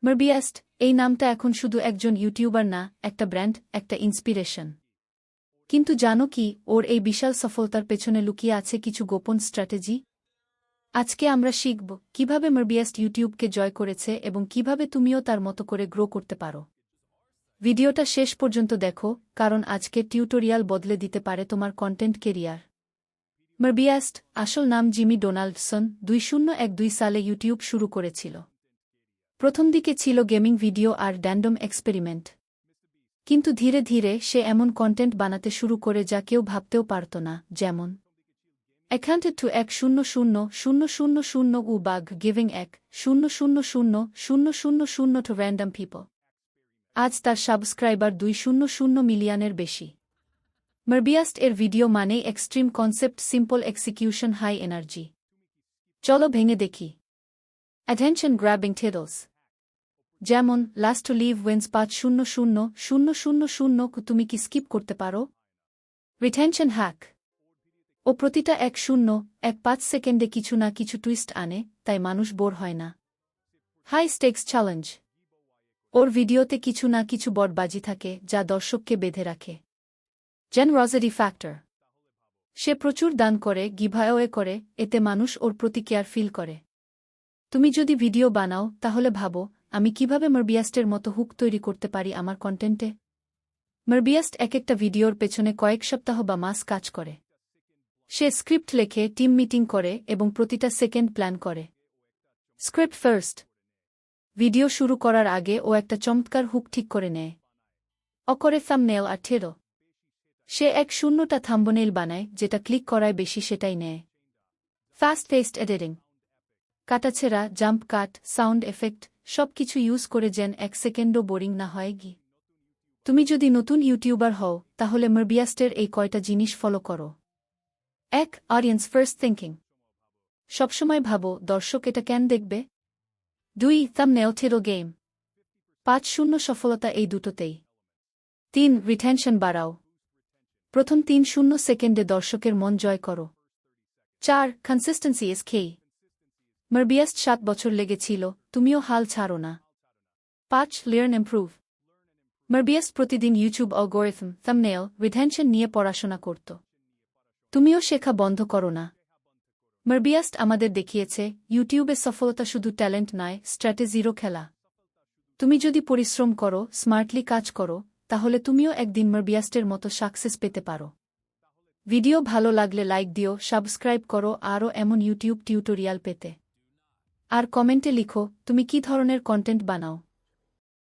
মারবিয়াস্ট, এই নামটা এখন শুধু একজন ইউটিউবার না, একটা ব্র্যান্ড, একটা ইন্সপিরেশন। কিন্তু জানো কি, ওর এই বিশাল সফলতার পেছনে লুকিয়ে আছে কিছু গোপন স্ট্র্যাটেজি? আজকে আমরা শিখব কিভাবে মারবিয়াস্ট ইউটিউবকে জয় করেছে এবং কিভাবে তুমিও তার মতো করে গ্রো করতে পারো। ভিডিওটা শেষ পর্যন্ত দেখো, কারণ আজকের টিউটোরিয়াল বদলে দিতে পারে তোমার কন্টেন্ট কেরিয়ার। মারবিয়াস্ট, আসল নাম জিমি ডোনাল্ডসন, 2012 সালে ইউটিউব শুরু করেছিল। প্রথম দিকে ছিল গেমিং ভিডিও আর ড্যান্ডম এক্সপেরিমেন্ট। কিন্তু ধীরে ধীরে সে এমন কন্টেন্ট বানাতে শুরু করে যা কেউ ভাবতেও পারত না, যেমন অ্যাকাউন্টেড টু 100,000 উ বাগ গিভিং 100,000 টু র্যান্ডম পিপল। আজ তার সাবস্ক্রাইবার 200 মিলিয়নের বেশি। মারবিয়াস্ট এর ভিডিও মানেই extreme concept, simple execution, high energy. চলো ভেঙে দেখি। অ্যাটেনশন গ্র্যাবিং টাইটলস যেমন লাস্ট টু লিভ উইন্স 500,000 তুমি কি স্কিপ করতে পারো? রিটেনশন হ্যাক, ও প্রতিটা 1.5 সেকেন্ডে কিছু না কিছু টুইস্ট আনে, তাই মানুষ বোর হয় না। হাই স্টেকস চ্যালেঞ্জ, ওর ভিডিওতে কিছু না কিছু বটবাজি থাকে যা দর্শককে বেঁধে রাখে। জেনারোসিটি ফ্যাক্টর, সে প্রচুর দান করে, গিভঅ্যাওয়ে করে, এতে মানুষ ওর প্রতি কেয়ার ফিল করে। তুমি যদি ভিডিও বানাও, তাহলে ভাবো, আমি কিভাবে মারবিয়াস্টের মতো হুক তৈরি করতে পারি আমার কন্টেন্টে। মারবিয়াস্ট একটা ভিডিওর পেছনে কয়েক সপ্তাহ বা মাস কাজ করে। সে স্ক্রিপ্ট লেখে, টিম মিটিং করে এবং প্রতিটা সেকেন্ড প্ল্যান করে। স্ক্রিপ্ট ফার্স্ট, ভিডিও শুরু করার আগে ও একটা চমৎকার হুক ঠিক করে নেয়। করে থাম্বনেল আর টাইটেল। সে 100টা থাম্বনেইল বানায়, যেটা ক্লিক করায় বেশি সেটাই নেয়। ফাস্ট পেস্ট এডিটিং, কাটাছেড়া, জাম্প কাট, সাউন্ড এফেক্ট সব কিছু ইউজ করে যেন 1 সেকেন্ডও বোরিং না হয়। তুমি যদি নতুন ইউটিউবার হও, তাহলে মারবিয়াস্টের এই কয়টা জিনিস ফলো করো। 1. অডিয়েন্স ফার্স্ট থিঙ্কিং, সবসময় ভাবো দর্শক এটা কেন দেখবে। 2. থাম্বনেল টাইটেল গেম, 5-0 সফলতা এই দুটোতেই। 3. রিটেনশন বাড়াও, প্রথম 3-0 সেকেন্ডে দর্শকের মন জয় করো। 4. কনসিস্টেন্সি ইজ কি, মারবিয়াস্ট 7 বছর লেগেছিল, তুমিও হাল ছাড়ো না। 5. লার্ন ইমপ্রুভ, মারবিয়াস্ট প্রতিদিন ইউটিউব অ্যালগরিথম, থাম্বনেল, রিটেনশন নিয়ে পড়াশোনা করত। তুমিও শেখা বন্ধ করো না। মারবিয়াস্ট আমাদের দেখিয়েছে, ইউটিউবে সফলতা শুধু ট্যালেন্ট নয়, স্ট্র্যাটেজিরও খেলা। তুমি যদি পরিশ্রম করো, স্মার্টলি কাজ করো, তাহলে তুমিও একদিন মারবিয়াস্টের মতো সাকসেস পেতে পারো। ভিডিও ভালো লাগলে লাইক দিও, সাবস্ক্রাইব করো আরও এমন ইউটিউব টিউটোরিয়াল পেতে। আর কমেন্টে লিখো, তুমি কী ধরনের কন্টেন্ট বানাও।